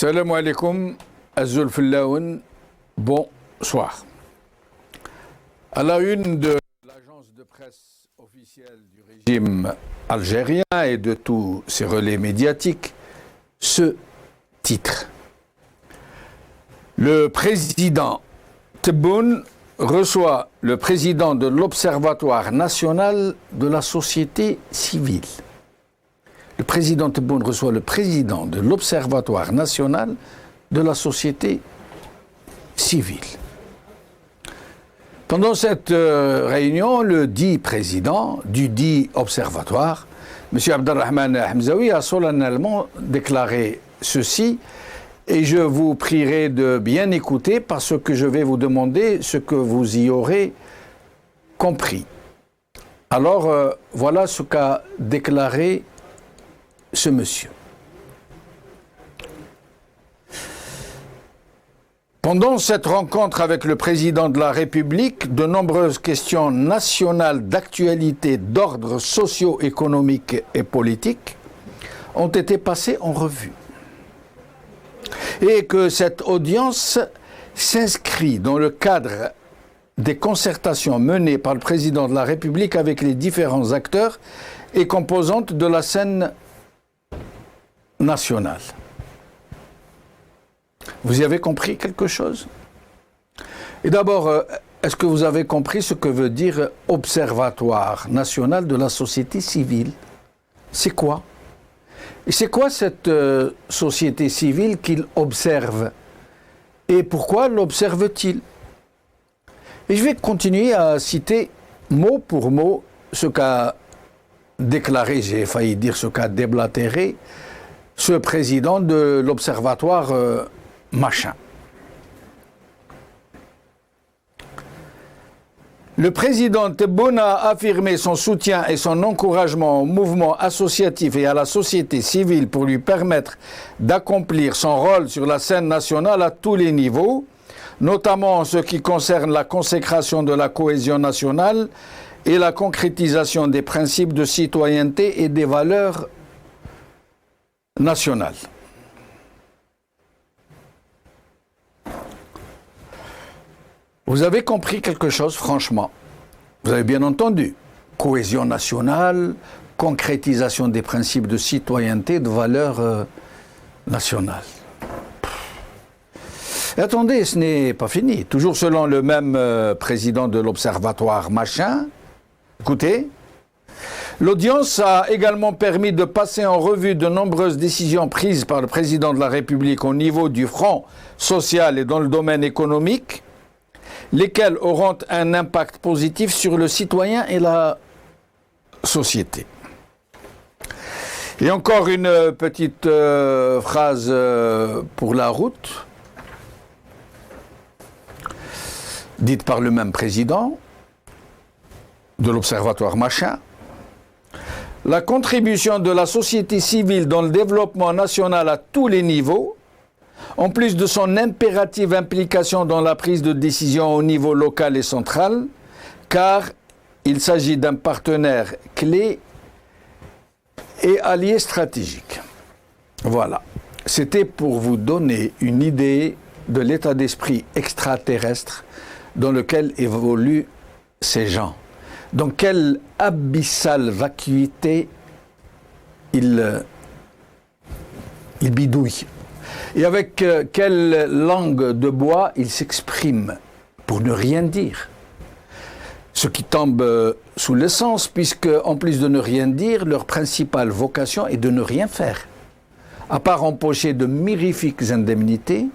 Salam alaikum, Azul Fillaoun, bonsoir. À la une de l'agence de presse officielle du régime algérien et de tous ses relais médiatiques, ce titre. Le président Tebboune reçoit le président de l'Observatoire national de la société civile. Le président Tebboune reçoit le président de l'Observatoire national de la société civile. Pendant cette réunion, le dit président du dit observatoire, M. Abdelrahman Hamzaoui, a solennellement déclaré ceci, et je vous prierai de bien écouter parce que je vais vous demander ce que vous y aurez compris. Alors, voilà ce qu'a déclaré ce monsieur. Pendant cette rencontre avec le président de la République, de nombreuses questions nationales d'actualité d'ordre socio-économique et politique ont été passées en revue. Et que cette audience s'inscrit dans le cadre des concertations menées par le président de la République avec les différents acteurs et composantes de la scène nationale. Vous y avez compris quelque chose? Et d'abord, est-ce que vous avez compris ce que veut dire Observatoire national de la société civile? C'est quoi? Et c'est quoi cette société civile qu'il observe? Et pourquoi l'observe-t-il? Et je vais continuer à citer mot pour mot ce qu'a déclaré, j'ai failli dire ce qu'a déblatéré, ce président de l'Observatoire machin. Le président Tebboune a affirmé son soutien et son encouragement au mouvement associatif et à la société civile pour lui permettre d'accomplir son rôle sur la scène nationale à tous les niveaux, notamment en ce qui concerne la consécration de la cohésion nationale et la concrétisation des principes de citoyenneté et des valeurs nationales. Vous avez compris quelque chose, franchement. Vous avez bien entendu. Cohésion nationale, concrétisation des principes de citoyenneté, de valeurs nationales. Et attendez, ce n'est pas fini. Toujours selon le même président de l'Observatoire machin, écoutez, l'audience a également permis de passer en revue de nombreuses décisions prises par le président de la République au niveau du front social et dans le domaine économique, lesquels auront un impact positif sur le citoyen et la société. Et encore une petite phrase pour la route, dite par le même président de l'Observatoire machin. La contribution de la société civile dans le développement national à tous les niveaux, en plus de son impérative implication dans la prise de décision au niveau local et central, car il s'agit d'un partenaire clé et allié stratégique. Voilà. C'était pour vous donner une idée de l'état d'esprit extraterrestre dans lequel évoluent ces gens. Dans quelle abyssale vacuité ils bidouillent. Et avec quelle langue de bois ils s'expriment pour ne rien dire. Ce qui tombe sous le sens, puisque en plus de ne rien dire, leur principale vocation est de ne rien faire, à part empocher de mirifiques indemnités,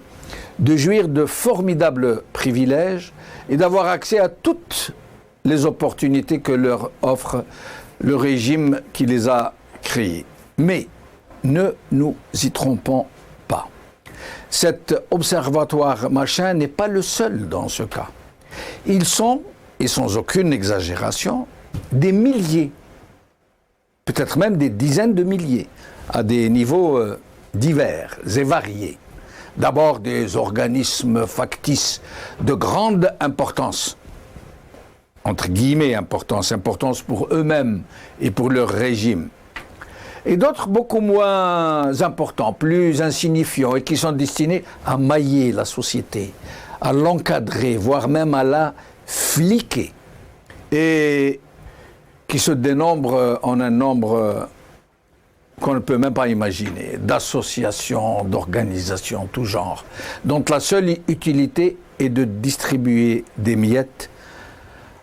de jouir de formidables privilèges et d'avoir accès à toutes les opportunités que leur offre le régime qui les a créés. Mais ne nous y trompons pas. Cet observatoire machin n'est pas le seul dans ce cas. Ils sont, et sans aucune exagération, des milliers, peut-être même des dizaines de milliers, à des niveaux divers et variés. D'abord des organismes factices de grande importance, entre guillemets importance pour eux-mêmes et pour leur régime, et d'autres beaucoup moins importants, plus insignifiants, et qui sont destinés à mailler la société, à l'encadrer, voire même à la fliquer, et qui se dénombrent en un nombre qu'on ne peut même pas imaginer, d'associations, d'organisations, tout genre, dont la seule utilité est de distribuer des miettes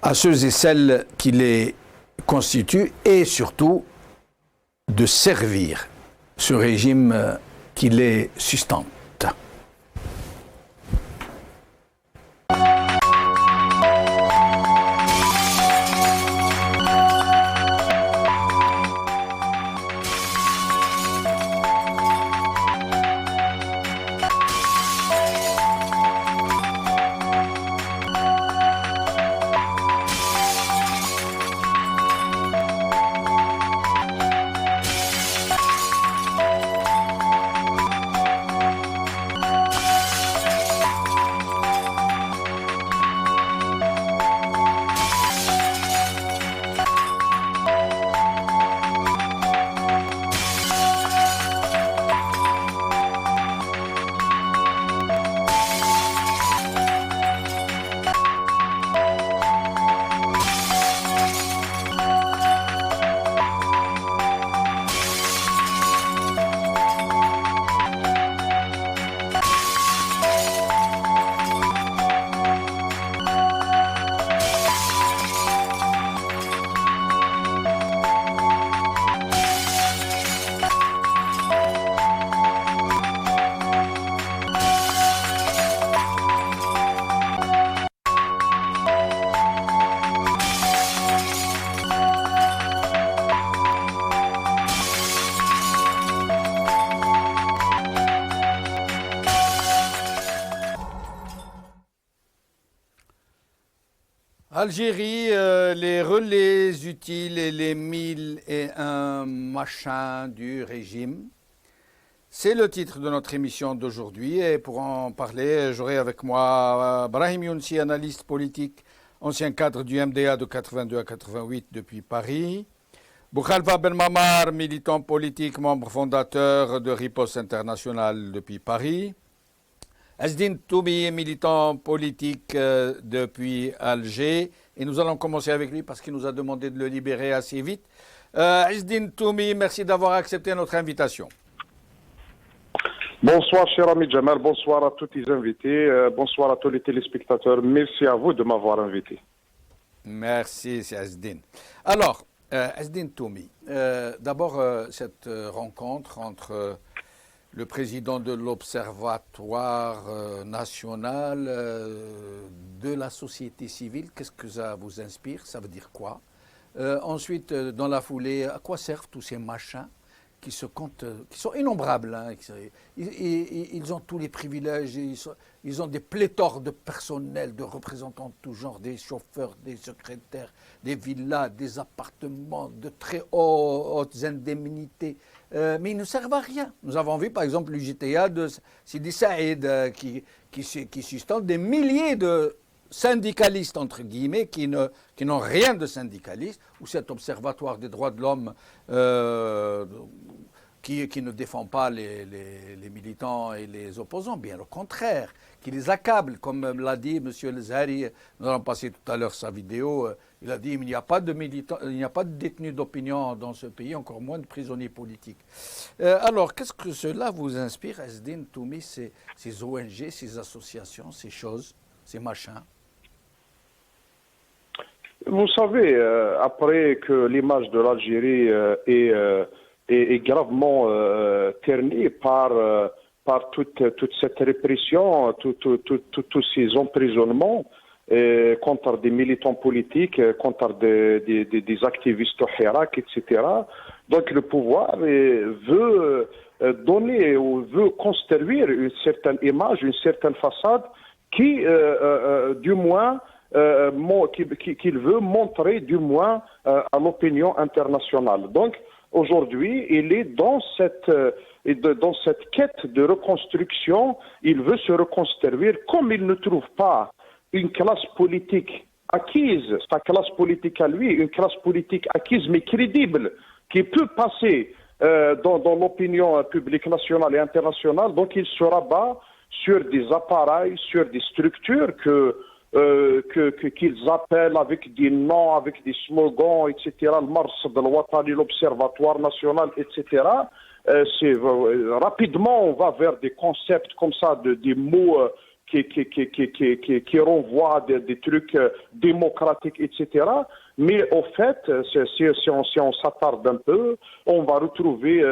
à ceux et celles qui les constituent et surtout de servir ce régime qui les sustente. Algérie, les relais utiles et les 1001 machins du régime. C'est le titre de notre émission d'aujourd'hui et pour en parler, j'aurai avec moi Brahim Younsi, analyste politique, ancien cadre du MDA de 82 à 88 depuis Paris. Boukhalifa Belmamar, militant politique, membre fondateur de Riposte International depuis Paris. Ezzedine Toumy, militant politique depuis Alger. Et nous allons commencer avec lui parce qu'il nous a demandé de le libérer assez vite. Ezzedine Toumy, merci d'avoir accepté notre invitation. Bonsoir, cher ami Jamal. Bonsoir à tous les invités. Bonsoir à tous les téléspectateurs. Merci à vous de m'avoir invité. Merci, c'est Ezzedine. Alors, Ezzedine Toumy, d'abord, cette rencontre entre le président de l'Observatoire national de la société civile, qu'est-ce que ça vous inspire? Ça veut dire quoi? Ensuite, dans la foulée, à quoi servent tous ces machins qui se comptent, qui sont innombrables, hein. Ils ont tous les privilèges, ils ont des pléthores de personnel, de représentants de tout genre, des chauffeurs, des secrétaires, des villas, des appartements, de très hautes indemnités, mais ils ne servent à rien. Nous avons vu par exemple l'UJTA de Sidi Saïd qui sustente des milliers de syndicalistes, entre guillemets, qui n'ont rien de syndicalistes, ou cet observatoire des droits de l'homme qui ne défend pas les militants et les opposants, bien au contraire, qui les accable, comme l'a dit M. El Zahri, nous allons passer tout à l'heure sa vidéo, il a dit qu'il n'y a pas de militants, il n'y a pas de détenus d'opinion dans ce pays, encore moins de prisonniers politiques. Alors, qu'est-ce que cela vous inspire, Ezzedine Toumy, ces ONG, ces associations, ces choses, ces machins? Vous savez, après que l'image de l'Algérie est gravement ternie par toute cette répression, tous ces emprisonnements contre des militants politiques, contre des activistes au Hirak, etc. Donc le pouvoir veut donner ou veut construire une certaine image, une certaine façade qui, du moins, qu'il veut montrer du moins à l'opinion internationale. Donc aujourd'hui, il est dans cette quête de reconstruction, il veut se reconstruire comme il ne trouve pas une classe politique acquise, sa classe politique à lui, une classe politique acquise mais crédible, qui peut passer dans l'opinion publique nationale et internationale. Donc il se rabat sur des appareils, sur des structures qu'ils appellent avec des noms, avec des slogans, etc. Le Marsad al-Watani, l'Observatoire national, etc. Rapidement, on va vers des concepts comme ça, des mots qui renvoient à des trucs démocratiques, etc. Mais au fait, si on s'attarde un peu, on va retrouver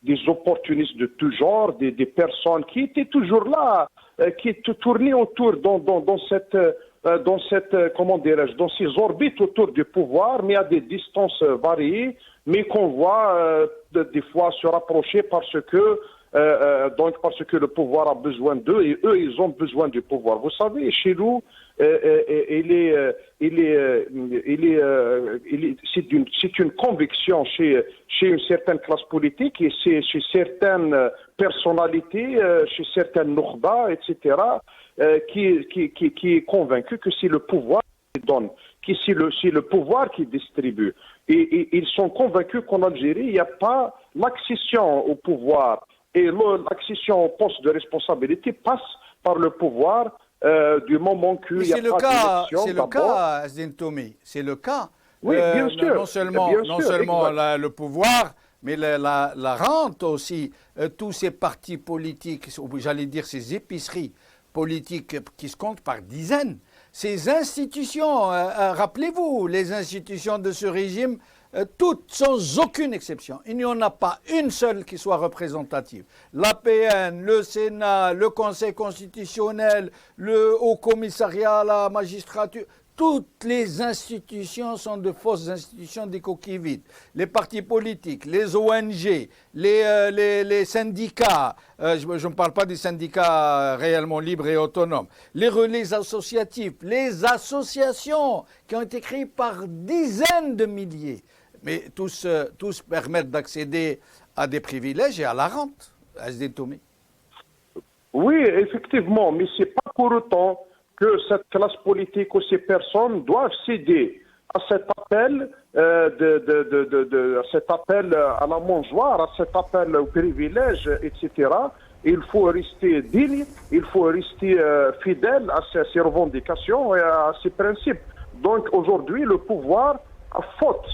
des opportunistes de tout genre, des personnes qui étaient toujours là, qui tournaient autour dans cette comment dirais-je, dans ces orbites autour du pouvoir, mais à des distances variées, mais qu'on voit des fois se rapprocher parce que le pouvoir a besoin d'eux et eux ils ont besoin du pouvoir. Vous savez, chez nous, c'est une conviction chez une certaine classe politique et chez certaines personnalités, chez certaines nourda, etc., qui est convaincu que c'est le pouvoir qui donne, que c'est le pouvoir qui distribue. Et ils sont convaincus qu'en Algérie, il n'y a pas l'accession au pouvoir et l'accession au poste de responsabilité passe par le pouvoir du moment qu'il n'y a pas d'élection. C'est le cas, Azdine Toumi, c'est le cas. Oui, bien sûr. Non seulement le pouvoir, mais la rente aussi. Tous ces partis politiques, j'allais dire ces épiceries politiques qui se comptent par dizaines. Ces institutions, rappelez-vous, les institutions de ce régime, toutes sans aucune exception. Il n'y en a pas une seule qui soit représentative. L'APN, le Sénat, le Conseil constitutionnel, le Haut Commissariat à la magistrature, toutes les institutions sont de fausses institutions, des coquilles vides. Les partis politiques, les ONG, les syndicats, je ne parle pas des syndicats réellement libres et autonomes, les relais associatifs, les associations qui ont été créées par dizaines de milliers, mais tous permettent d'accéder à des privilèges et à la rente. Azdine Toumi. Oui, effectivement, mais ce n'est pas pour autant que cette classe politique ou ces personnes doivent céder à cet appel, à cet appel à la mangeoire, à cet appel au privilège, etc. Il faut rester digne, il faut rester fidèle à ces revendications et à ces principes. Donc aujourd'hui, le pouvoir a faute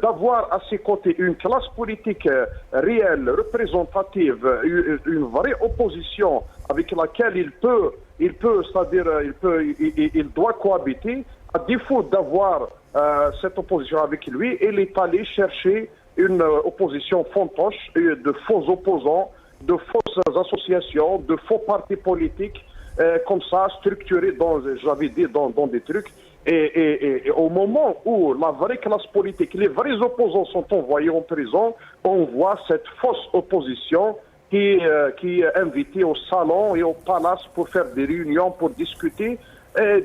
d'avoir à ses côtés une classe politique réelle, représentative, une vraie opposition avec laquelle il doit cohabiter. À défaut d'avoir cette opposition avec lui, il est allé chercher une opposition fantoche, de faux opposants, de fausses associations, de faux partis politiques, comme ça, structurés dans des trucs. Et au moment où la vraie classe politique, les vrais opposants sont envoyés en prison, on voit cette fausse opposition qui est invitée au salon et au palace pour faire des réunions, pour discuter.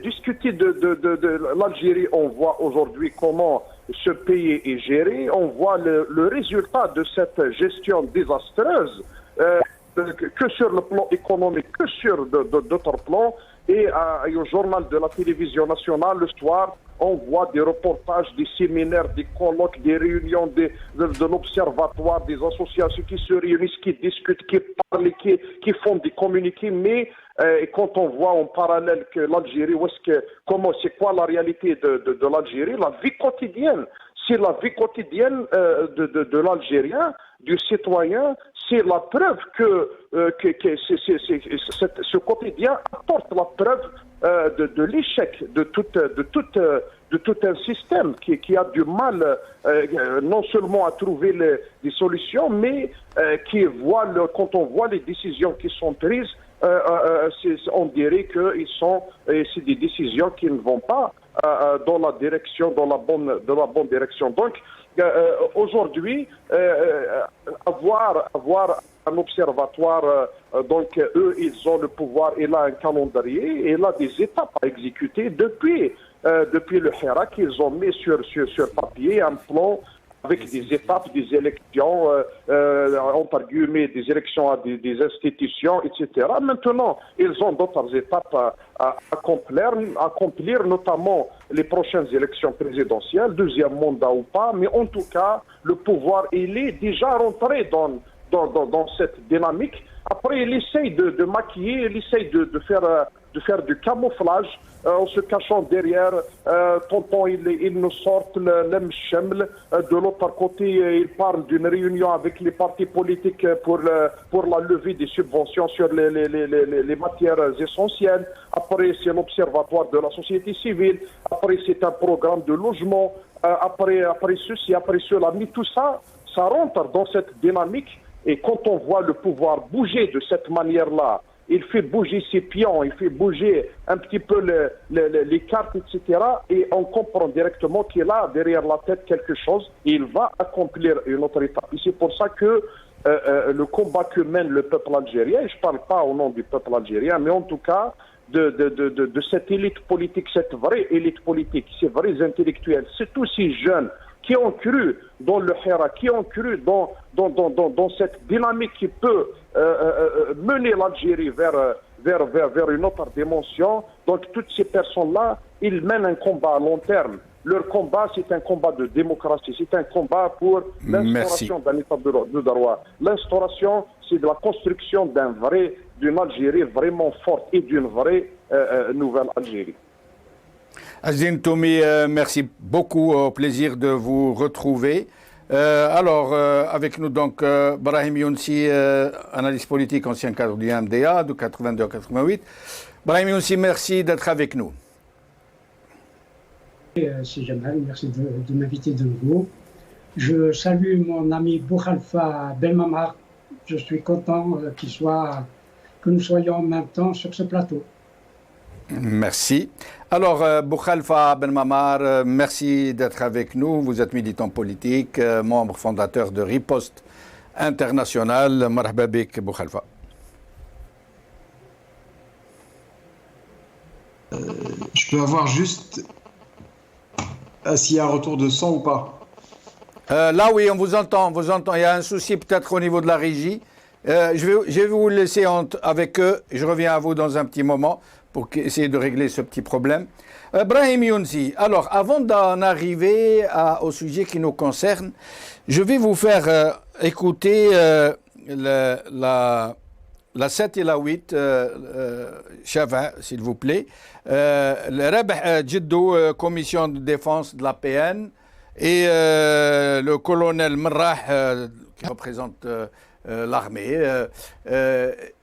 Discuter de l'Algérie, on voit aujourd'hui comment ce pays est géré, on voit le résultat de cette gestion désastreuse, que sur le plan économique, que sur d'autres plans. Et au journal de la télévision nationale, le soir, on voit des reportages, des séminaires, des colloques, des réunions de l'Observatoire, des associations qui se réunissent, qui discutent, qui parlent, qui font des communiqués. Mais quand on voit en parallèle que l'Algérie, c'est quoi la réalité de l'Algérie, la vie quotidienne, c'est la vie quotidienne de l'Algérien, du citoyen. C'est la preuve que ce quotidien apporte la preuve de l'échec de tout un système qui a du mal non seulement à trouver des solutions, mais quand on voit les décisions qui sont prises, on dirait que c'est des décisions qui ne vont pas dans la bonne direction. Donc, aujourd'hui, avoir un observatoire, donc eux, ils ont le pouvoir, il a un calendrier, il a des étapes à exécuter depuis le Hirak, ils ont mis sur papier un plan avec des étapes, des élections, entre guillemets, des élections à des institutions, etc. Maintenant, ils ont d'autres étapes à accomplir, notamment les prochaines élections présidentielles, deuxième mandat ou pas, mais en tout cas, le pouvoir, il est déjà rentré dans cette dynamique. Après, il essaye de maquiller, il essaye de faire du camouflage en se cachant derrière. Tonton, il nous sort le mcheml. De l'autre côté, il parle d'une réunion avec les partis politiques pour la levée des subventions sur les matières essentielles. Après, c'est l'observatoire de la société civile. Après, c'est un programme de logement. Après ceci, après cela. Mais tout ça, ça rentre dans cette dynamique. Et quand on voit le pouvoir bouger de cette manière-là, il fait bouger ses pions, il fait bouger un petit peu les cartes, etc. Et on comprend directement qu'il a derrière la tête quelque chose et il va accomplir une autre étape. Et c'est pour ça que le combat que mène le peuple algérien, je ne parle pas au nom du peuple algérien, mais en tout cas de cette élite politique, cette vraie élite politique, ces vrais intellectuels, c'est tous ces jeunes qui ont cru dans le Hira, qui ont cru dans cette dynamique qui peut mener l'Algérie vers une autre dimension. Donc toutes ces personnes-là, ils mènent un combat à long terme. Leur combat, c'est un combat de démocratie, c'est un combat pour l'instauration d'un état de droit. L'instauration, c'est de la construction d'une Algérie vraiment forte et d'une vraie nouvelle Algérie. Azzedine Toumi, merci beaucoup, au plaisir de vous retrouver. Alors, avec nous donc Brahim Younsi, analyste politique, ancien cadre du MDA de 82 à 88. Brahim Younsi, merci d'être avec nous. C'est Jamal, merci de m'inviter de nouveau. Je salue mon ami Boukhalifa Belmamar. Je suis content que nous soyons en même temps sur ce plateau. Merci. Alors, Boukhalifa Belmamar, merci d'être avec nous. Vous êtes militant politique, membre fondateur de Riposte International. Marhaba bik, Boukhalifa. Je peux avoir juste s'il y a un retour de son ou pas? Là, oui, on vous entend. Il y a un souci peut-être au niveau de la régie. Je vais vous laisser avec eux. Je reviens à vous dans un petit moment pour essayer de régler ce petit problème. Brahim Younsi, alors avant d'en arriver au sujet qui nous concerne, je vais vous faire écouter la 7 et la 8, Chava, s'il vous plaît. Le Rabah Djiddou, commission de défense de la PN, et le colonel Merrah, qui représente l'armée,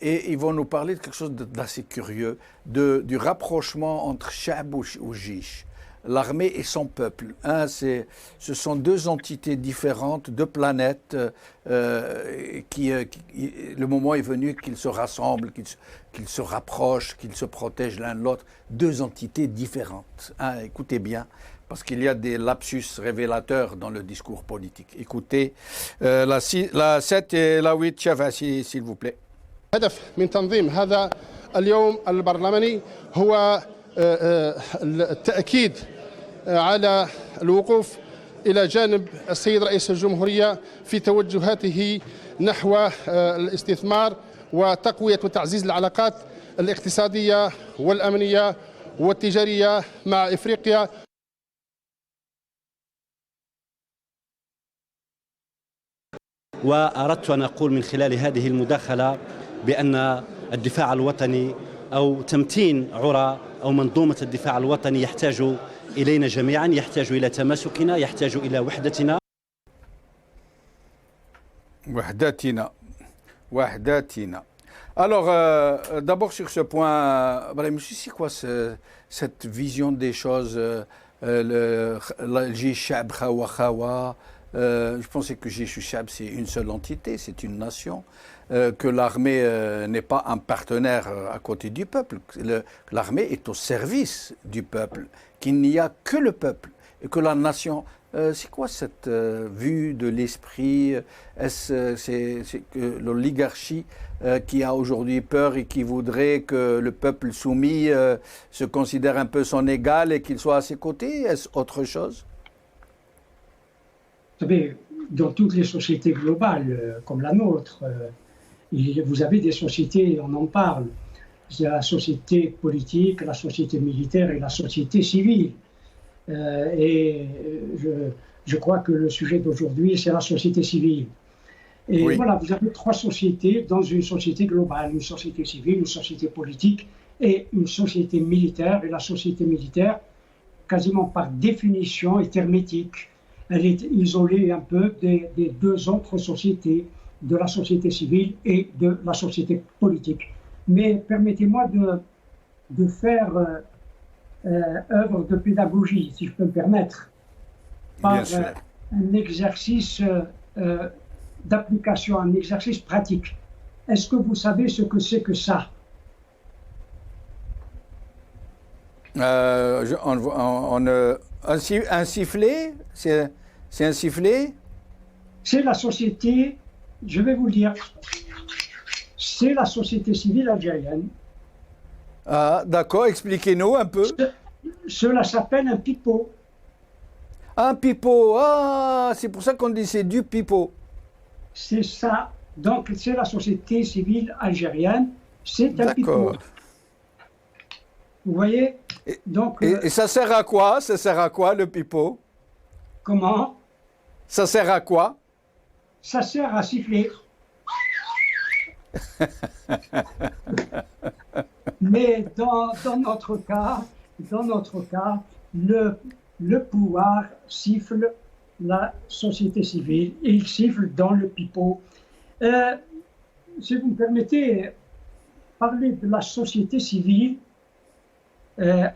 et ils vont nous parler de quelque chose d'assez curieux, du rapprochement entre Chab ou Jish, l'armée et son peuple. Ce sont deux entités différentes, deux planètes, le moment est venu qu'ils se rassemblent, qu'ils se rapprochent, qu'ils se protègent l'un de l'autre, deux entités différentes. Écoutez bien, parce qu'il y a des lapsus révélateurs dans le discours politique. Écoutez, la 7 et la 8, Chafasi, s'il vous plaît. هدف من تنظيم هذا اليوم البرلماني هو التأكيد على الوقوف إلى جانب السيد رئيس الجمهورية في توجهاته نحو الاستثمار وتقوية وتعزيز العلاقات الاقتصادية والأمنية والتجارية مع إفريقيا. وأردت أن أقول من خلال هذه المداخلة بأن الدفاع الوطني أو تمتين عرى أو منظومة الدفاع الوطني يحتاج إلينا جميعا، يحتاج إلى تماسكنا، يحتاج إلى وحدتنا. وحدتنا. Alors, d'abord sur ce point, c'est quoi cette vision des choses, Jishab Khawa Khawa? Je pensais que Jishab c'est une seule entité, c'est une nation, que l'armée n'est pas un partenaire à côté du peuple. L'armée est au service du peuple, qu'il n'y a que le peuple et que la nation. C'est quoi cette vue de l'esprit? Est-ce c'est que l'oligarchie qui a aujourd'hui peur et qui voudrait que le peuple soumis se considère un peu son égal et qu'il soit à ses côtés? Est-ce autre chose? savez, dans toutes les sociétés globales, comme la nôtre, vous avez des sociétés, on en parle. Il y a la société politique, la société militaire et la société civile. Je crois que le sujet d'aujourd'hui, c'est la société civile. Et Oui. voilà, vous avez trois sociétés dans une société globale, une société civile, une société politique et une société militaire. Et la société militaire, quasiment par définition, est hermétique. Elle est isolée un peu des deux autres sociétés, de la société civile et de la société politique. Mais permettez-moi de faire œuvre de pédagogie, si je peux me permettre, par Bien sûr. un exercice d'application, un exercice pratique. Est-ce que vous savez ce que c'est que ça? Un sifflet, c'est un sifflet. C'est la société, je vais vous le dire, c'est la société civile algérienne. Ah, d'accord, expliquez-nous un peu. Cela s'appelle un pipeau. Un pipeau, ah, c'est pour ça qu'on dit c'est du pipeau. C'est ça. Donc, c'est la société civile algérienne. C'est un pipeau. D'accord. Vous voyez? Donc, Et ça sert à quoi? Ça sert à quoi le pipeau? comment? Ça sert à quoi? Ça sert à siffler. Mais dans notre cas, le pouvoir siffle la société civile. Il siffle dans le pipeau. Si vous me permettez, parler de la société civile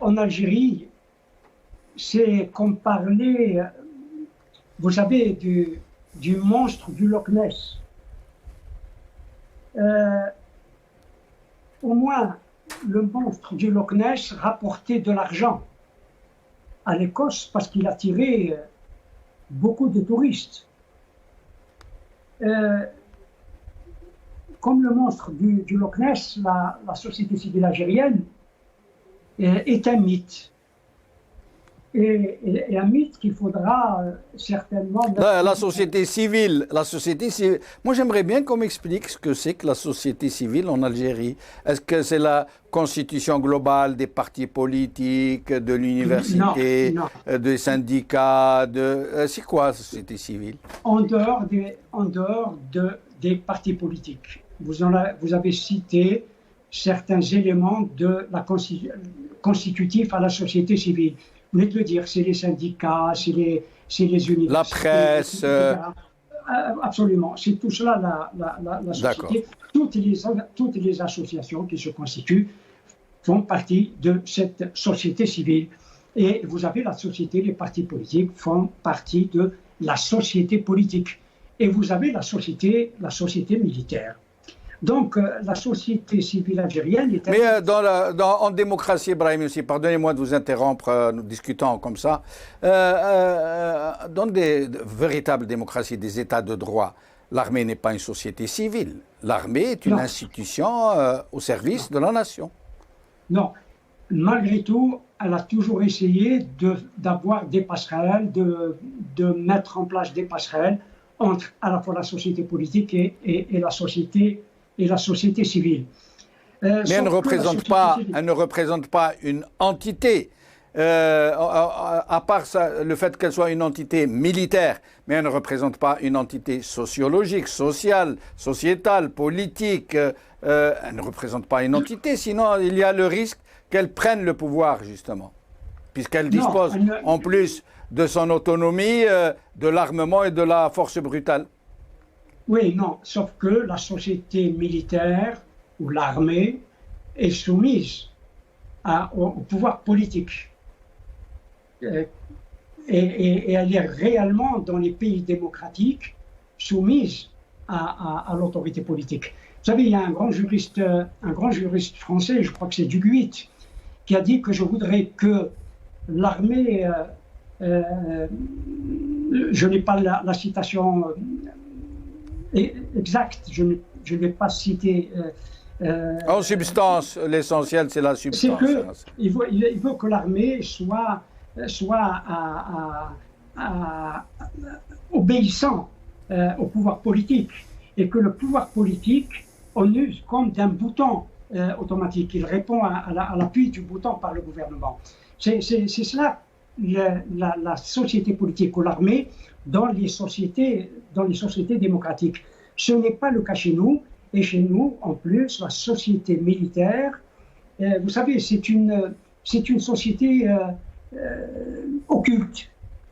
en Algérie, c'est comme parler, vous savez, du monstre du Loch Ness. Au moins, le monstre du Loch Ness rapportait de l'argent à l'Écosse parce qu'il attirait beaucoup de touristes. Comme le monstre du Loch Ness, la société civile algérienne est un mythe. Et un mythe qu'il faudra certainement... La société civile, Moi, j'aimerais bien qu'on m'explique ce que c'est que la société civile en Algérie. Est-ce que c'est la constitution globale des partis politiques, de l'université, des syndicats, c'est quoi la société civile? En dehors des partis politiques. Vous avez cité certains éléments de la constitutifs à la société civile. Vous venez de le dire, c'est les syndicats, c'est les universités. La presse. Absolument, c'est tout cela la société. Toutes les associations qui se constituent font partie de cette société civile. Et vous avez la société, les partis politiques font partie de la société politique. Et vous avez la société militaire. Donc, la société civile algérienne est... Mais en démocratie, Ibrahim aussi, pardonnez-moi de vous interrompre, nous discutons comme ça, dans des véritables démocraties, des États de droit, l'armée n'est pas une société civile. L'armée est une institution au service de la nation. Non. Malgré tout, elle a toujours essayé d'avoir des passerelles, de mettre en place des passerelles entre à la fois la société politique et la société civile. Mais elle ne représente pas une entité, à part ça, le fait qu'elle soit une entité militaire, mais elle ne représente pas une entité sociologique, sociale, sociétale, politique. Elle ne représente pas une entité, sinon il y a le risque qu'elle prenne le pouvoir, justement, puisqu'elle dispose en plus de son autonomie, de l'armement et de la force brutale. Oui, non, sauf que la société militaire ou l'armée est soumise au pouvoir politique. Et elle est réellement, dans les pays démocratiques, soumise à l'autorité politique. Vous savez, il y a un grand juriste français, je crois que c'est Duguit, qui a dit que je voudrais que l'armée, je n'ai pas la citation exacte, je ne vais pas citer. En substance, l'essentiel c'est la substance. C'est qu'il veut que l'armée soit au obéissant au pouvoir politique, et que le pouvoir politique, on use comme d'un bouton automatique. Il répond à l'appui du bouton par le gouvernement. C'est cela la société politique ou l'armée dans les sociétés démocratiques. Ce n'est pas le cas chez nous. Et chez nous, en plus, la société militaire, vous savez, c'est une société occulte.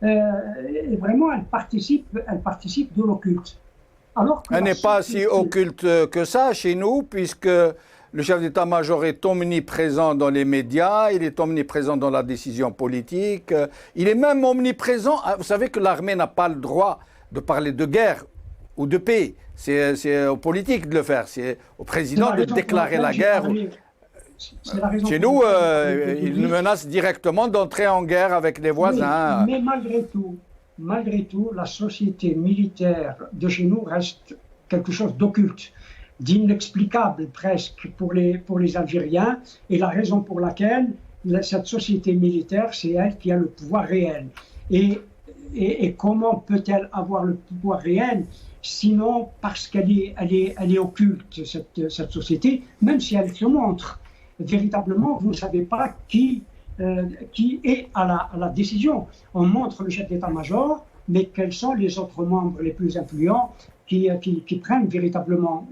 Et vraiment, elle participe de l'occulte. Elle n'est pas si occulte que ça chez nous, puisque le chef d'état-major est omniprésent dans les médias, il est omniprésent dans la décision politique, il est même omniprésent. Vous savez que l'armée n'a pas le droit de parler de guerre ou de paix. C'est aux politiques de le faire, c'est au président de déclarer la guerre. Chez nous, il menace directement d'entrer en guerre avec les voisins. Mais malgré tout, la société militaire de chez nous reste quelque chose d'occulte, d'inexplicable presque pour les Algériens, et la raison pour laquelle cette société militaire, c'est elle qui a le pouvoir réel. Et comment peut-elle avoir le pouvoir réel sinon parce qu'elle est occulte, cette société, même si elle se montre. Véritablement, vous ne savez pas qui est à la décision. On montre le chef d'état-major, mais quels sont les autres membres les plus influents qui prennent véritablement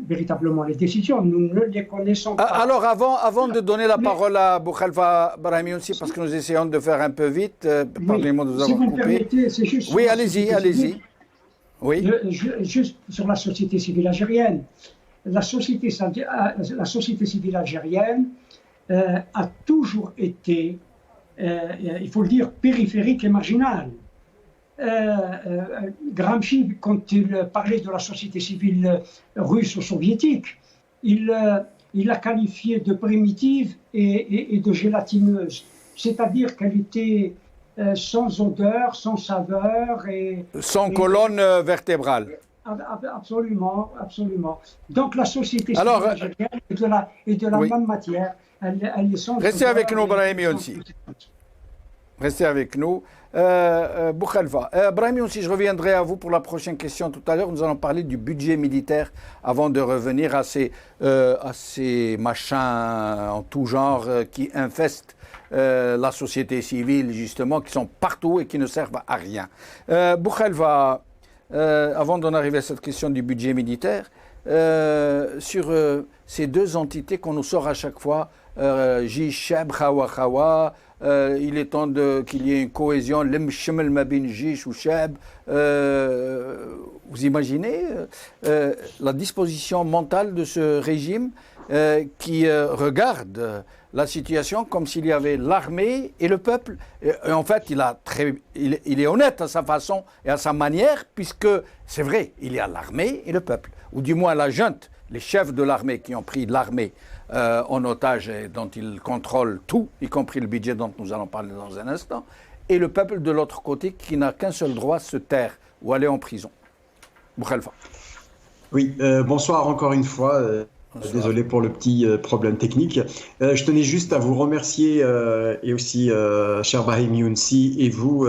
les décisions. Nous ne les connaissons pas. Alors, avant de donner la parole à Boukhalifa Brahim Younsi, parce que nous essayons de faire un peu vite, pardonnez-moi de vous avoir coupé. Permettez, c'est juste. Oui, allez-y. Oui. Juste sur la société civile algérienne. La société civile algérienne a toujours été, il faut le dire, périphérique et marginale. Gramsci, quand il parlait de la société civile russe ou soviétique, il l'a qualifiée de primitive et de gélatineuse. C'est-à-dire qu'elle était sans odeur, sans saveur et sans colonne vertébrale. Absolument. Donc la société civile algérienne est de la même matière. Elle est sans Restez avec nous, Brahim Younsi. Restez avec nous. Boukhalifa. Brahim Younsi, je reviendrai à vous pour la prochaine question tout à l'heure. Nous allons parler du budget militaire avant de revenir à ces machins en tout genre qui infestent la société civile, justement, qui sont partout et qui ne servent à rien. Boukhalifa, avant d'en arriver à cette question du budget militaire, sur ces deux entités qu'on nous sort à chaque fois, Jish, Cheb, Khawa, il est temps qu'il y ait une cohésion, l'emshemel mabin Jish ou Cheb. Vous imaginez la disposition mentale de ce régime qui regarde la situation comme s'il y avait l'armée et le peuple. Et en fait, il est honnête à sa façon et à sa manière, puisque c'est vrai, il y a l'armée et le peuple, ou du moins la junte, les chefs de l'armée qui ont pris l'armée en otage et dont ils contrôlent tout, y compris le budget dont nous allons parler dans un instant, et le peuple de l'autre côté qui n'a qu'un seul droit, se taire ou aller en prison. Boukhalifa. Oui, bonsoir encore une fois. Désolé pour le petit problème technique. Je tenais juste à vous remercier et aussi, cher Brahim Younsi, et vous,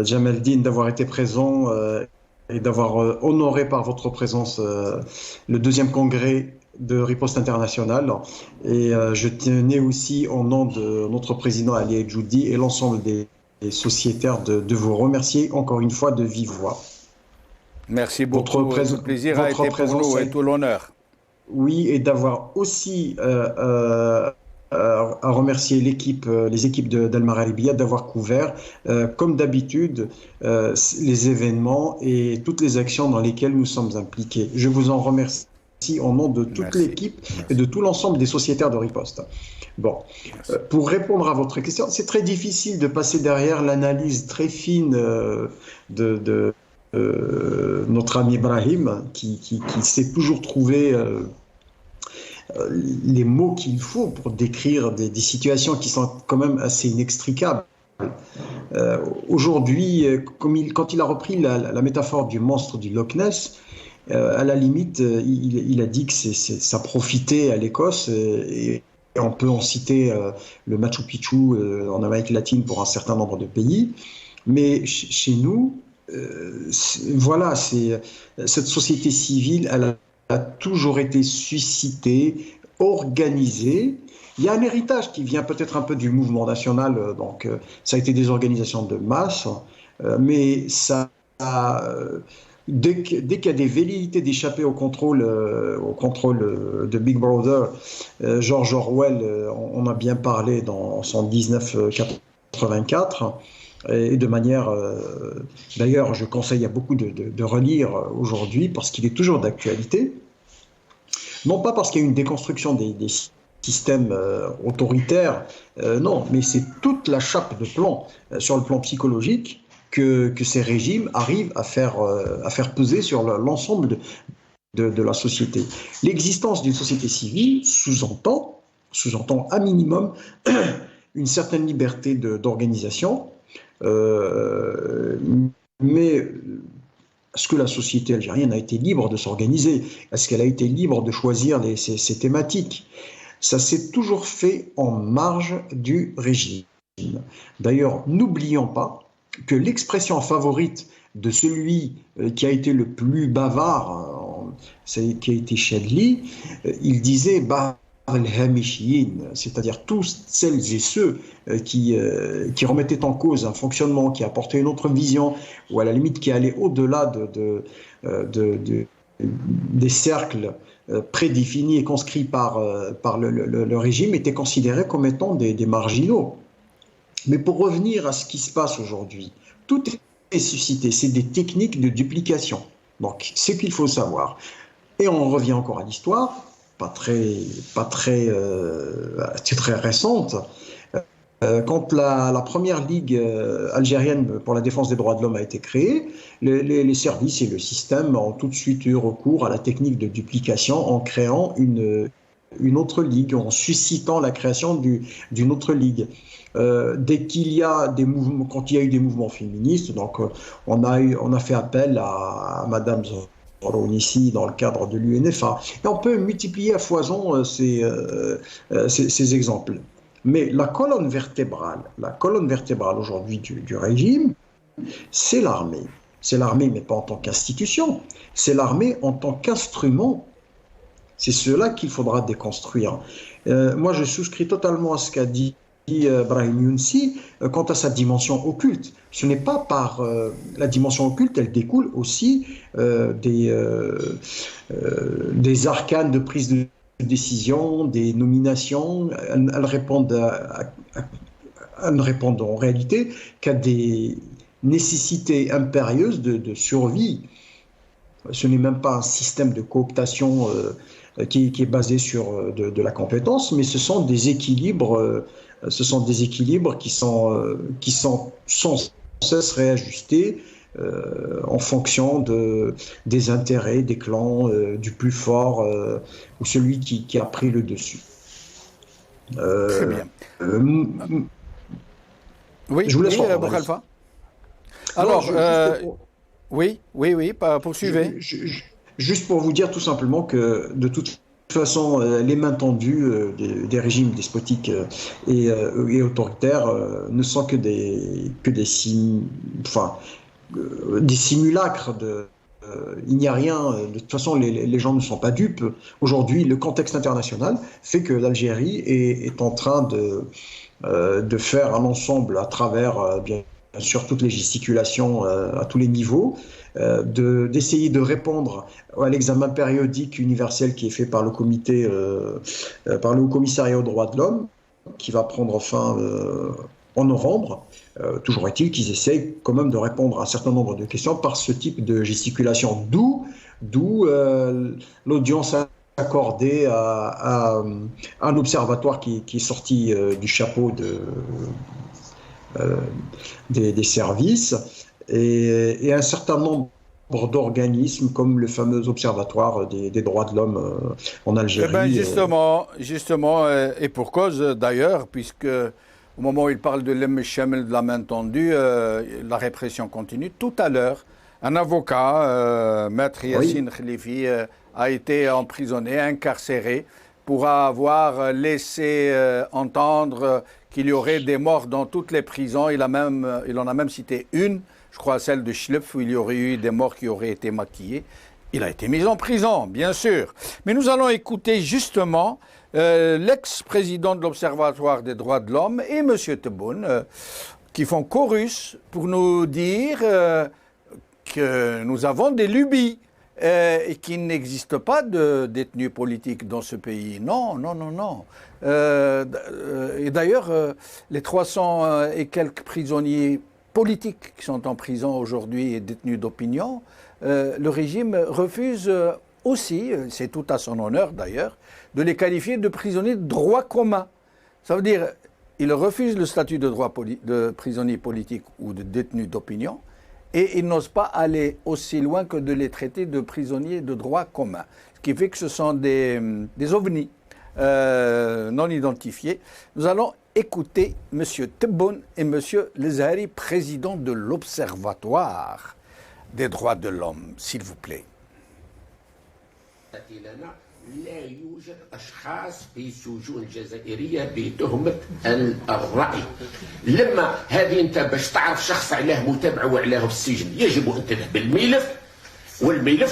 Jamaldine, d'avoir été présent et d'avoir honoré par votre présence le deuxième congrès de Riposte Internationale. Et je tenais aussi, au nom de notre président Ali Edjoudi et l'ensemble des sociétaires, de vous remercier encore une fois de vive voix. Merci beaucoup. Le plaisir a été pour nous et tout l'honneur. Oui, et d'avoir aussi à remercier les équipes d'Al Maralibia d'avoir couvert, comme d'habitude, les événements et toutes les actions dans lesquelles nous sommes impliqués. Je vous en remercie au nom de toute l'équipe et de tout l'ensemble des sociétaires de Riposte. Bon, pour répondre à votre question, c'est très difficile de passer derrière l'analyse très fine de notre ami Brahim, qui sait toujours trouver les mots qu'il faut pour décrire des situations qui sont quand même assez inextricables. Aujourd'hui, quand il a repris la métaphore du monstre du Loch Ness, à la limite, il a dit que ça profitait à l'Écosse, et on peut en citer le Machu Picchu en Amérique latine pour un certain nombre de pays. Mais chez nous, voilà, cette société civile, elle a toujours été suscitée, organisée. Il y a un héritage qui vient peut-être un peu du mouvement national, donc ça a été des organisations de masse, mais ça dès qu'il y a des velléités d'échapper au contrôle de Big Brother, George Orwell, on a bien parlé dans son 1984, et de manière, d'ailleurs, je conseille à beaucoup de relire aujourd'hui parce qu'il est toujours d'actualité, non pas parce qu'il y a une déconstruction des système autoritaire, non, mais c'est toute la chape de plomb sur le plan psychologique que ces régimes arrivent à faire peser sur l'ensemble de la société. L'existence d'une société civile sous-entend à minimum une certaine liberté d'organisation, mais est-ce que la société algérienne a été libre de s'organiser? Est-ce qu'elle a été libre de choisir ses thématiques? Ça s'est toujours fait en marge du régime. D'ailleurs, n'oublions pas que l'expression favorite de celui qui a été le plus bavard, qui a été Chadli, il disait Bah al-Hamishiyin, c'est-à-dire tous celles et ceux qui remettaient en cause un fonctionnement, qui apportaient une autre vision, ou à la limite qui allaient au-delà des cercles prédéfinis et conscrits par le régime, étaient considérés comme étant des marginaux. Mais pour revenir à ce qui se passe aujourd'hui, tout est suscité, c'est des techniques de duplication. Donc, c'est ce qu'il faut savoir. Et on revient encore à l'histoire, très récente. Quand la première ligue algérienne pour la défense des droits de l'homme a été créée, les services et le système ont tout de suite eu recours à la technique de duplication en créant une autre ligue, en suscitant la création d'une autre ligue. Dès qu'il y a des mouvements, quand il y a eu des mouvements féministes, donc on a fait appel à Madame Zoronissi dans le cadre de l'UNFA. Et on peut multiplier à foison ces exemples. Mais la colonne vertébrale aujourd'hui du régime, c'est l'armée. C'est l'armée, mais pas en tant qu'institution. C'est l'armée en tant qu'instrument. C'est cela qu'il faudra déconstruire. Moi, je souscris totalement à ce qu'a dit Brahim Younsi quant à sa dimension occulte. Ce n'est pas par la dimension occulte, elle découle aussi des arcanes de prise de décision, des nominations. Elles ne répondent en réalité qu'à des nécessités impérieuses de survie. Ce n'est même pas un système de cooptation qui est basé sur de la compétence, mais ce sont des équilibres qui sont sans cesse réajustés en fonction des intérêts des clans, du plus fort ou celui qui a pris le dessus. Très bien. Oui, je vous laisse Abou Khalfa. Alors, oui, poursuivez. Juste pour vous dire tout simplement que de toute façon, les mains tendues des régimes despotiques et autoritaires ne sont que des simulacres il n'y a rien, de toute façon les gens ne sont pas dupes. Aujourd'hui, le contexte international fait que l'Algérie est en train de faire un ensemble à travers bien sûr toutes les gesticulations à tous les niveaux, d'essayer de répondre à l'examen périodique universel qui est fait par le comité, par le Haut-Commissariat aux droits de l'homme, qui va prendre fin en novembre. Toujours est-il qu'ils essayent quand même de répondre à un certain nombre de questions par ce type de gesticulation, d'où l'audience accordée à un observatoire qui est sorti du chapeau des services et un certain nombre d'organismes comme le fameux observatoire des droits de l'homme en Algérie. Eh justement, et pour cause d'ailleurs, puisque au moment où il parle de l'Emeshamel, de la main tendue, la répression continue. Tout à l'heure, un avocat, Maître Yassine Khalifi, a été emprisonné, incarcéré, pour avoir laissé entendre qu'il y aurait des morts dans toutes les prisons. Il en a même cité une, je crois celle de Schlepp, où il y aurait eu des morts qui auraient été maquillés. Il a été mis en prison, bien sûr. Mais nous allons écouter justement l'ex-président de l'Observatoire des droits de l'homme et M. Tebboune, qui font chorus pour nous dire que nous avons des lubies et qu'il n'existe pas de détenus politiques dans ce pays. Non, non, non, non. Et d'ailleurs, les 300 et quelques prisonniers politiques qui sont en prison aujourd'hui et détenus d'opinion, le régime refuse aussi, c'est tout à son honneur d'ailleurs, de les qualifier de prisonniers de droit commun. Ça veut dire, il refuse le statut de prisonnier politique ou de détenu d'opinion, et il n'ose pas aller aussi loin que de les traiter de prisonniers de droit commun. Ce qui fait que ce sont des ovnis non identifiés. Nous allons écouter M. Tebboune et M. Lezhari, président de l'Observatoire des droits de l'homme, s'il vous plaît. لا يوجد أشخاص في سجون جزائرية بتهمة الرأي. لما هذه أنت باش تعرف شخص علاه متابعة وعلاه في السجن يجب أن تذهب الملف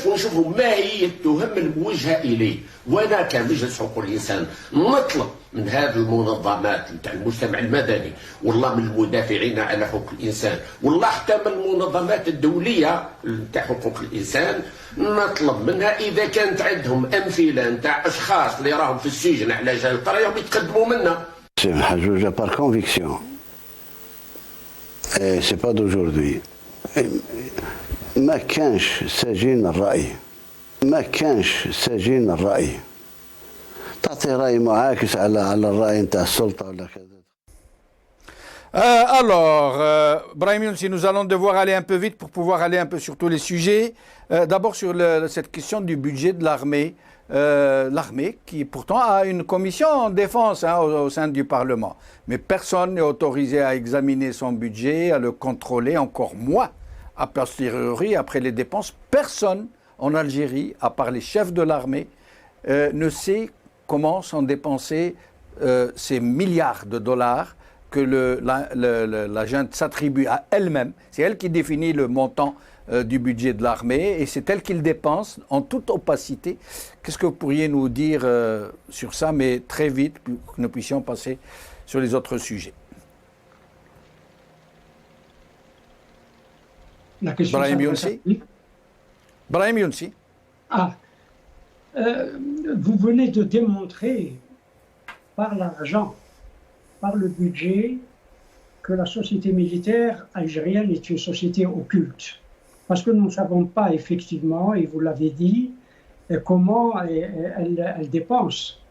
ونشوفوا ما هي التهم الموجهة إليه. وأنا كمجلس حقوق الإنسان نطلب من هذه المنظمات نتاع المجتمع المدني والله من المدافعين على حقوق الإنسان والله حتى من المنظمات الدولية نتاع حقوق الإنسان نطلب منها إذا كانت عندهم أمثلة نتاع أشخاص اللي راهم في السجن على جال طريقهم يتقدموا منا. C'est Mahjouja par conviction. Et c'est pas d'aujourd'hui. ما كانش سجين الرأي. ما كانش سجين الرأي. تعطي رأي معاكس على الرأي نتاع السلطة ولا كذا. Alors, Brahim Younsi, nous allons devoir aller un peu vite pour pouvoir aller un peu sur tous les sujets. D'abord sur cette question du budget de l'armée. L'armée qui pourtant a une commission en défense au sein du Parlement. Mais personne n'est autorisé à examiner son budget, à le contrôler, encore moins a posteriori après les dépenses. Personne en Algérie, à part les chefs de l'armée, ne sait comment sont dépensés ces milliards de dollars que la junte s'attribue à elle-même. C'est elle qui définit le montant du budget de l'armée et c'est elle qui le dépense en toute opacité. Qu'est-ce que vous pourriez nous dire sur ça, mais très vite, pour que nous puissions passer sur les autres sujets. Brahim Younsi. Brahim Younsi. Vous venez de démontrer par l'argent, par le budget, que la société militaire algérienne est une société occulte. Parce que nous ne savons pas effectivement, et vous l'avez dit, comment elle dépense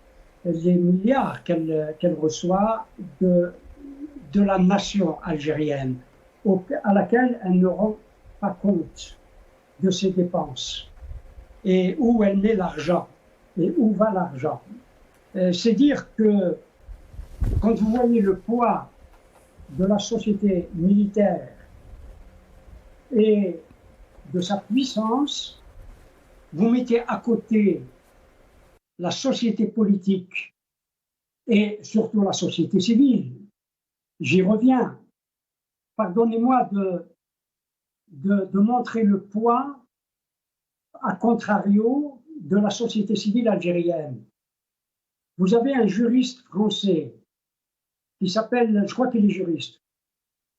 les milliards qu'elle reçoit de la nation algérienne, à laquelle elle ne rend pas compte de ses dépenses et où elle met l'argent et où va l'argent. C'est dire que quand vous voyez le poids de la société militaire et de sa puissance, vous mettez à côté la société politique et surtout la société civile. J'y reviens. Pardonnez-moi de montrer le poids, à contrario, de la société civile algérienne. Vous avez un juriste français qui s'appelle, je crois qu'il est juriste,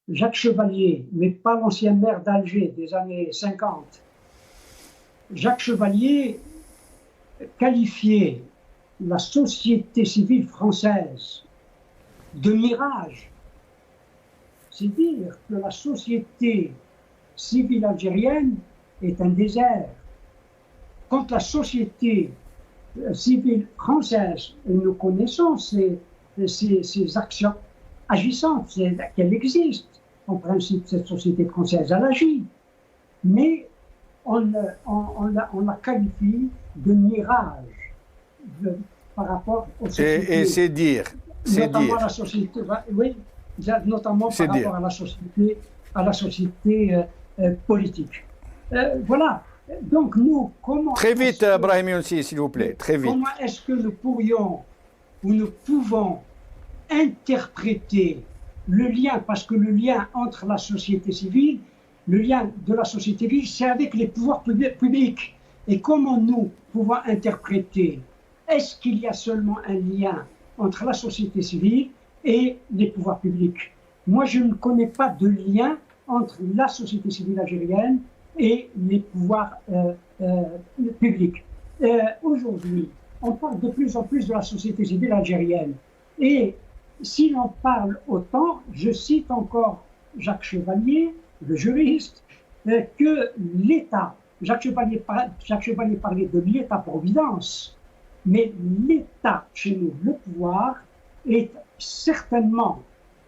Jacques Chevalier, mais pas l'ancien maire d'Alger des années 50. Jacques Chevalier qualifiait la société civile française de mirage. C'est dire que la société civile algérienne est un désert. Quand la société civile française, et nous connaissons ses actions agissantes, qu'elle existe. En principe, cette société française, elle agit. Mais on la qualifie de mirage par rapport aux sociétés. Et c'est dire. Notamment la société, oui, notamment par rapport à la société politique. Voilà. Donc nous, comment... Très vite, Brahim Younsi, s'il vous plaît, très vite. Comment est-ce que nous pourrions ou nous pouvons interpréter le lien, parce que le lien entre la société civile Le lien de la société civile, c'est avec les pouvoirs publics. Et comment nous pouvons interpréter, est-ce qu'il y a seulement un lien entre la société civile et les pouvoirs publics? Moi, je ne connais pas de lien entre la société civile algérienne et les pouvoirs publics. Aujourd'hui, on parle de plus en plus de la société civile algérienne. Et si l'on parle autant, je cite encore Jacques Chevalier, le juriste, que l'État, Jacques Chevalier parlait de l'État-providence, mais l'État, chez nous, le pouvoir, est certainement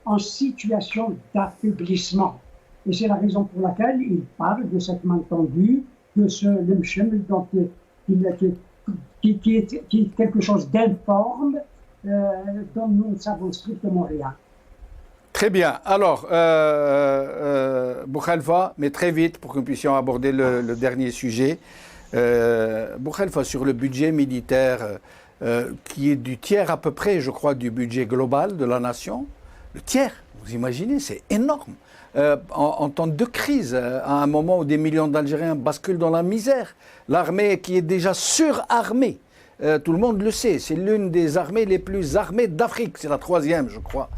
en situation d'affaiblissement. Et c'est la raison pour laquelle il parle de cette main tendue, de ce Lemchem, qui est quelque chose d'informe, dont nous ne savons strictement rien. Très bien. Alors, Boukhalifa, mais très vite pour que nous puissions aborder le dernier sujet. Boukhalifa, sur le budget militaire, qui est du tiers à peu près, je crois, du budget global de la nation. Le tiers, vous imaginez, c'est énorme. En temps de crise, à un moment où des millions d'Algériens basculent dans la misère, l'armée qui est déjà surarmée, tout le monde le sait, c'est l'une des armées les plus armées d'Afrique, c'est la 3e, je crois.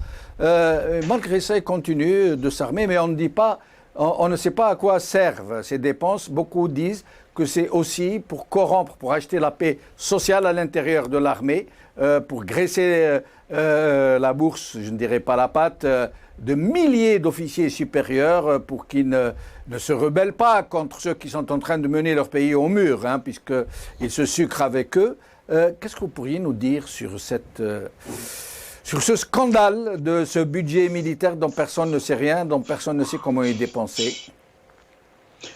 Malgré ça, ils continuent de s'armer, mais on ne dit pas, on ne sait pas à quoi servent ces dépenses. Beaucoup disent que c'est aussi pour corrompre, pour acheter la paix sociale à l'intérieur de l'armée, pour graisser la bourse, je ne dirais pas la pâte, de milliers d'officiers supérieurs pour qu'ils ne se rebellent pas contre ceux qui sont en train de mener leur pays au mur, puisqu'ils se sucrent avec eux. Qu'est-ce que vous pourriez nous dire sur ce scandale de ce budget militaire dont personne ne sait rien, dont personne ne sait comment il est dépensé?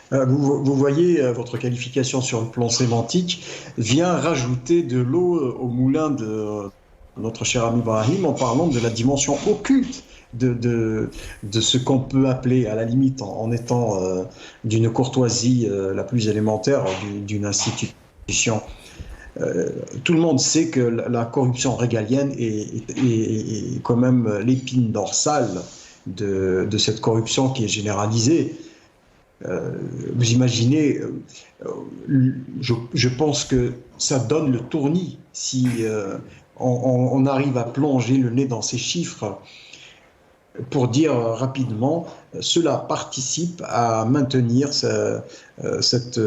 Vous voyez, votre qualification sur le plan sémantique vient rajouter de l'eau au moulin de notre cher ami Brahim en parlant de la dimension occulte de ce qu'on peut appeler, à la limite, en étant d'une courtoisie la plus élémentaire d'une institution. Tout le monde sait que la corruption régalienne est quand même l'épine dorsale de cette corruption qui est généralisée. Vous imaginez, je pense que ça donne le tournis si on arrive à plonger le nez dans ces chiffres pour dire rapidement, cela participe à maintenir cette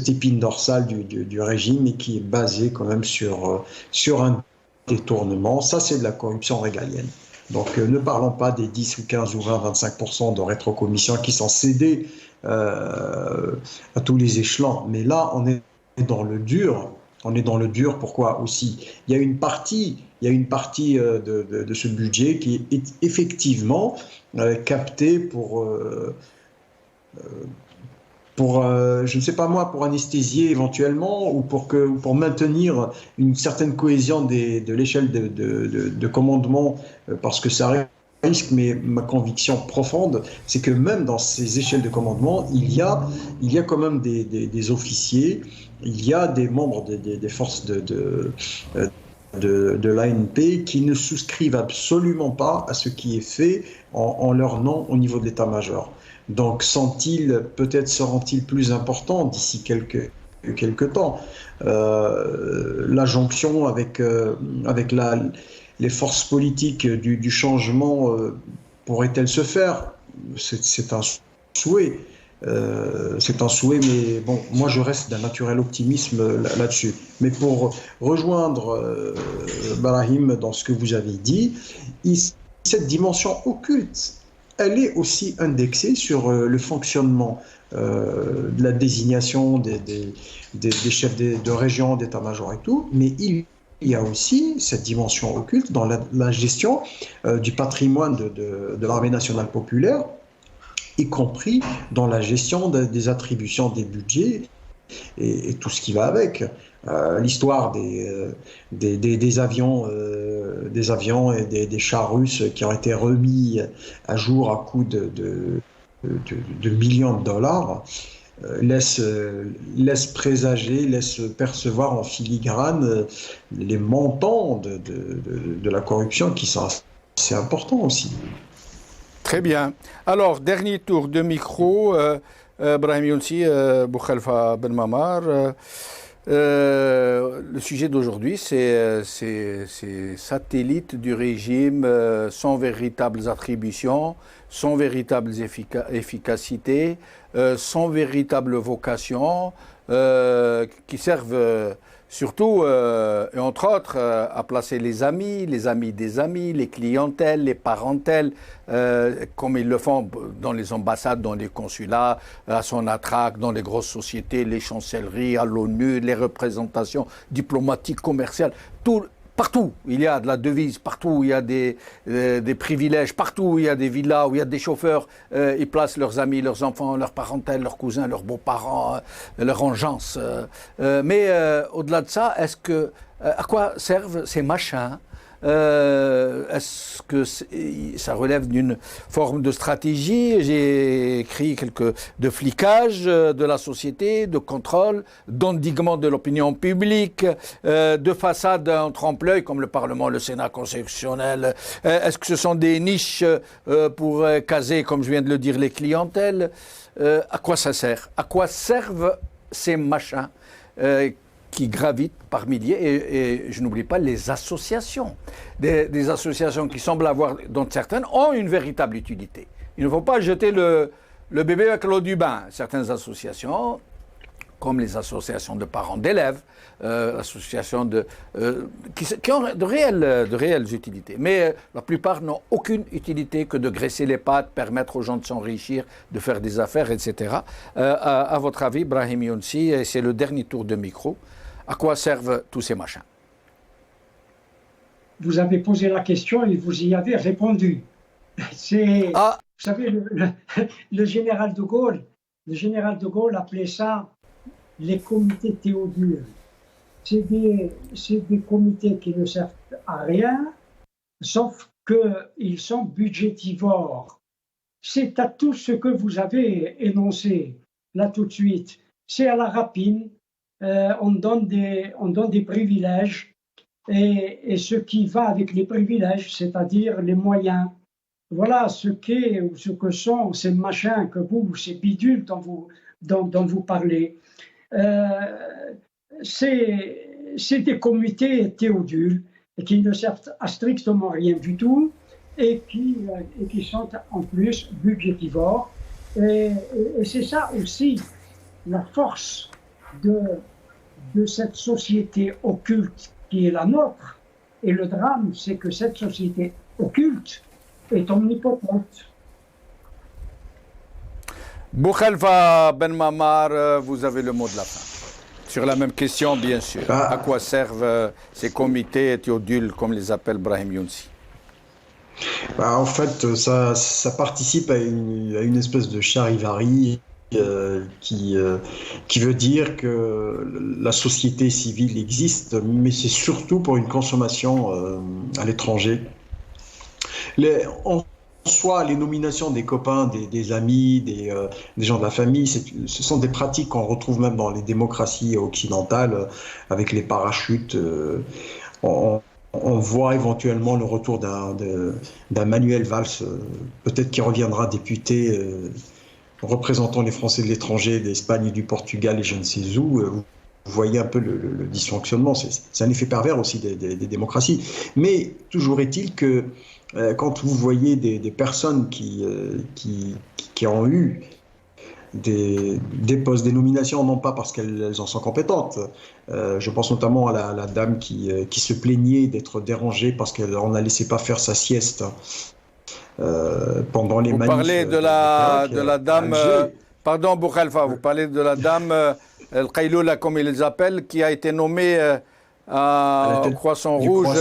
épine dorsale du régime et qui est basée quand même sur un détournement. Ça, c'est de la corruption régalienne. Donc, ne parlons pas des 10 ou 15 ou 20, 25% de rétrocommissions qui sont cédées à tous les échelons. Mais là, on est dans le dur. On est dans le dur, pourquoi aussi? Il y a une partie de ce budget qui est effectivement capté pour je ne sais pas moi, pour anesthésier éventuellement ou pour maintenir une certaine cohésion de l'échelle de commandement, parce que ça risque, mais ma conviction profonde, c'est que même dans ces échelles de commandement, il y a quand même des officiers, il y a des membres des forces de l'ANP qui ne souscrivent absolument pas à ce qui est fait en leur nom au niveau de l'état-major. Donc peut-être seront-ils plus importants d'ici quelques temps. La jonction avec les forces politiques du changement pourrait-elle se faire? C'est un souhait. C'est un souhait, mais bon, moi je reste d'un naturel optimisme là-dessus. Mais pour rejoindre Brahim dans ce que vous avez dit, cette dimension occulte, elle est aussi indexée sur le fonctionnement de la désignation des chefs de région, d'état-major et tout, mais il y a aussi cette dimension occulte dans la gestion du patrimoine de l'armée nationale populaire, y compris dans la gestion des attributions des budgets et tout ce qui va avec. L'histoire des avions et des chars russes qui ont été remis à jour à coût de millions de dollars laisse présager, laisse percevoir en filigrane les montants de la corruption qui sont assez importants aussi. Très bien. Alors, dernier tour de micro. Brahim Younsi, Boukhalifa Ben Mamar. Le sujet d'aujourd'hui, c'est ces satellites du régime sans véritables attributions, sans véritables efficacités, sans véritable vocation, qui servent surtout, et entre autres, à placer les amis des amis, les clientèles, les parentèles, comme ils le font dans les ambassades, dans les consulats, à Sonatrach, dans les grosses sociétés, les chancelleries, à l'ONU, les représentations diplomatiques, commerciales, partout il y a de la devise, partout il y a des privilèges, partout il y a des villas, où il y a des chauffeurs, ils placent leurs amis, leurs enfants, leurs parentèles, leurs cousins, leurs beaux-parents, leurs engeances. Mais au-delà de ça, à quoi servent ces machins? Est-ce que ça relève d'une forme de stratégie? J'ai écrit de flicage de la société, de contrôle, d'endiguement de l'opinion publique, de façade en trompe-l'œil comme le Parlement, le Sénat constitutionnel. Est-ce que ce sont des niches pour caser, comme je viens de le dire, les clientèles? À quoi ça sert? À quoi servent ces machins qui gravitent par milliers, et je n'oublie pas les associations. Des associations qui semblent avoir, dont certaines ont une véritable utilité. Il ne faut pas jeter le bébé avec l'eau du bain. Certaines associations, comme les associations de parents d'élèves, associations qui ont de réelles utilités. Mais la plupart n'ont aucune utilité que de graisser les pattes, permettre aux gens de s'enrichir, de faire des affaires, etc. À votre avis, Brahim Younsi, c'est le dernier tour de micro. À quoi servent tous ces machins? Vous avez posé la question et vous y avez répondu. Vous savez, le général de Gaulle appelait ça les comités Théodule. C'est des comités qui ne servent à rien, sauf qu'ils sont budgétivores. C'est à tout ce que vous avez énoncé là tout de suite. C'est à la rapine. On donne des privilèges et ce qui va avec les privilèges, c'est-à-dire les moyens. Voilà ce que sont ces machins ces bidules dont vous parlez. C'est des comités théodules qui ne servent à strictement rien du tout et qui sont en plus budgétivores. Et c'est ça aussi la force de cette société occulte qui est la nôtre. Et le drame, c'est que cette société occulte est omnipotente. Boukhalifa Ben Mamar, vous avez le mot de la fin. Sur la même question, bien sûr. À quoi servent ces comités théodules, comme les appelle Brahim Younsi? En fait, ça participe à une espèce de charivari qui veut dire que la société civile existe, mais c'est surtout pour une consommation à l'étranger. En soi, les nominations des copains, des amis, des gens de la famille, ce sont des pratiques qu'on retrouve même dans les démocraties occidentales, avec les parachutes. On voit éventuellement le retour d'un Manuel Valls, peut-être qu'il reviendra député représentant les Français de l'étranger, d'Espagne et du Portugal et je ne sais où. Vous voyez un peu le dysfonctionnement. C'est un effet pervers aussi des démocraties. Mais toujours est-il que quand vous voyez des personnes qui ont eu des postes, des nominations, non pas parce qu'elles en sont compétentes. Je pense notamment à la dame qui se plaignait d'être dérangée parce qu'on ne la laissait pas faire sa sieste pendant les manifs. Vous parlez de la dame, pardon Boukhalifa, vous parlez de la dame El Qayloula, comme ils les appellent, qui a été nommée au Croissant Rouge.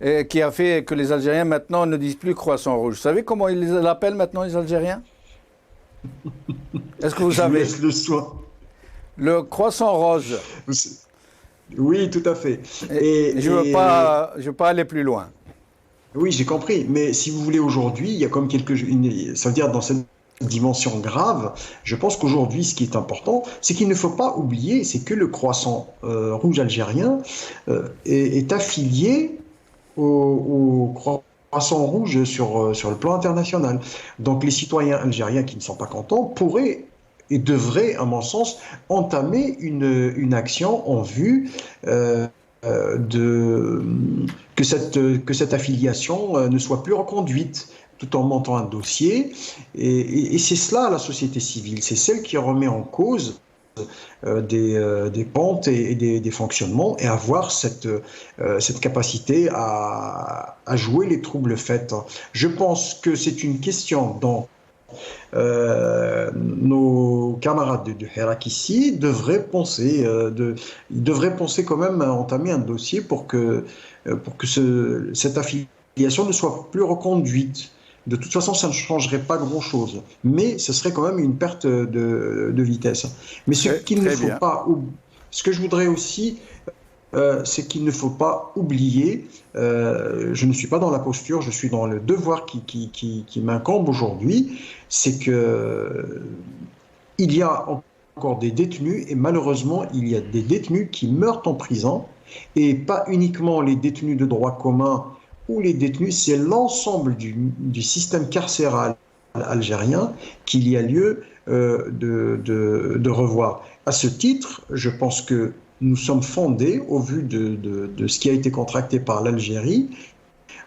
Et qui a fait que les Algériens maintenant ne disent plus Croissant Rouge. Vous savez comment ils l'appellent maintenant, les Algériens? Est-ce que vous savez? Je vous laisse le soin. Le Croissant Rose. Oui, tout à fait. Je veux pas aller plus loin. Oui, j'ai compris. Mais si vous voulez, aujourd'hui, il y a comme ça veut dire dans cette dimension grave, je pense qu'aujourd'hui, ce qui est important, c'est qu'il ne faut pas oublier, c'est que le Croissant Rouge algérien est affilié au croissant rouge sur le plan international. Donc les citoyens algériens qui ne sont pas contents pourraient et devraient, à mon sens, entamer une action en vue que cette affiliation ne soit plus reconduite, tout en montant un dossier. Et c'est cela la société civile, c'est celle qui remet en cause des comptes et des fonctionnements et avoir cette capacité à jouer les troubles faits. Je pense que c'est une question dont nos camarades de Hirak ici devraient penser quand même à entamer un dossier pour que cette affiliation ne soit plus reconduite. De toute façon, ça ne changerait pas grand-chose, mais ce serait quand même une perte de vitesse. Mais ce que je voudrais aussi, c'est qu'il ne faut pas oublier, je ne suis pas dans la posture, je suis dans le devoir qui m'incombe aujourd'hui, c'est que il y a encore des détenus, et malheureusement, il y a des détenus qui meurent en prison, et pas uniquement les détenus de droit commun ou les détenus, c'est l'ensemble du système carcéral algérien qu'il y a lieu de revoir. À ce titre, je pense que nous sommes fondés, au vu de ce qui a été contracté par l'Algérie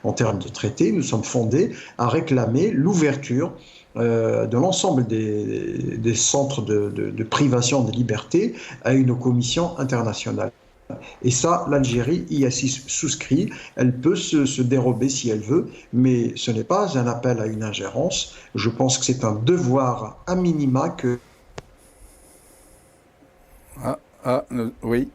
en termes de traité, nous sommes fondés à réclamer l'ouverture de l'ensemble des centres de privation de liberté à une commission internationale. Et ça, l'Algérie y a souscrit. Elle peut se dérober si elle veut, mais ce n'est pas un appel à une ingérence. Je pense que c'est un devoir à minima que... Oui.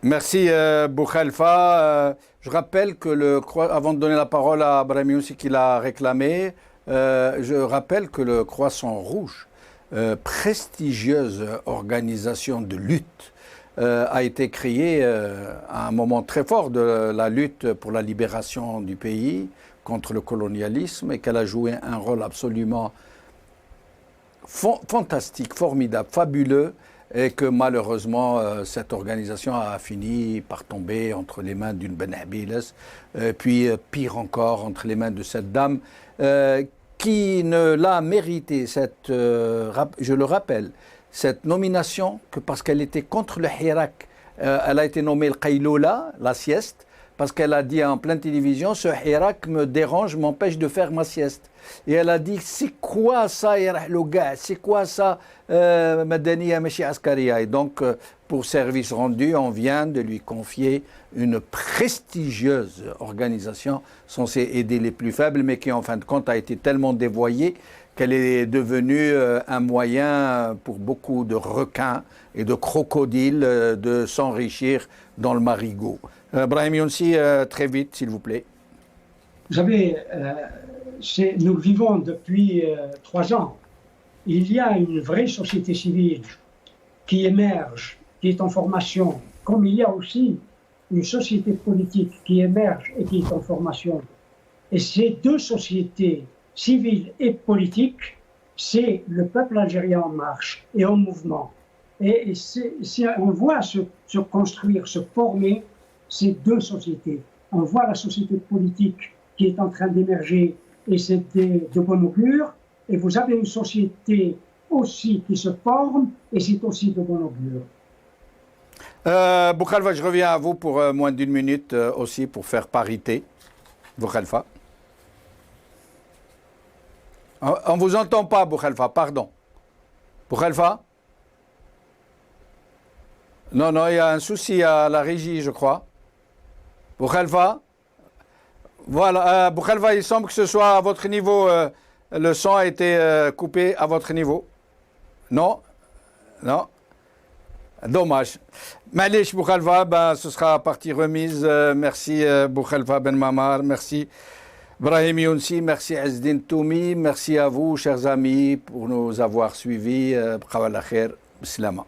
Merci, Boukhalifa. Je rappelle que avant de donner la parole à Brahim Younsi qui l'a réclamé, je rappelle que le Croissant Rouge, prestigieuse organisation de lutte, a été créé à un moment très fort de la lutte pour la libération du pays contre le colonialisme et qu'elle a joué un rôle absolument fantastique, formidable, fabuleux et que malheureusement cette organisation a fini par tomber entre les mains d'une Ben Habiles, puis pire encore entre les mains de cette dame qui ne l'a mérité, je le rappelle, cette nomination que parce qu'elle était contre le Hirak, elle a été nommée le Qayloula, la sieste, parce qu'elle a dit en pleine télévision, ce Hirak me dérange, m'empêche de faire ma sieste. Et elle a dit, c'est quoi ça, c'est quoi ça, Madaniya Meshi Askaria. Et donc, pour service rendu, on vient de lui confier une prestigieuse organisation censée aider les plus faibles, mais qui en fin de compte a été tellement dévoyée qu'elle est devenue un moyen pour beaucoup de requins et de crocodiles de s'enrichir dans le marigot. Brahim Younsi, très vite, s'il vous plaît. Vous savez, nous vivons depuis 3 ans. Il y a une vraie société civile qui émerge, qui est en formation, comme il y a aussi une société politique qui émerge et qui est en formation. Et ces deux sociétés, civile et politique, c'est le peuple algérien en marche et en mouvement. Et on voit se construire, se former ces deux sociétés. On voit la société politique qui est en train d'émerger et c'est de bon augure. Et vous avez une société aussi qui se forme et c'est aussi de bon augure. Boukhalifa, je reviens à vous pour moins d'1 minute aussi pour faire parité. Boukhalifa. On ne vous entend pas, Boukhalifa, pardon. Boukhalifa? Non, il y a un souci à la régie, je crois. Boukhalifa? Voilà, Boukhalifa, il semble que ce soit à votre niveau, le son a été coupé à votre niveau. Non? Dommage. Malish Boukhalifa, ce sera partie remise. Merci Boukhalifa Ben Mamar, merci. Brahim Younsi, merci Azdin Toumi, merci à vous, chers amis, pour nous avoir suivis. Bkhawal khair, bislama.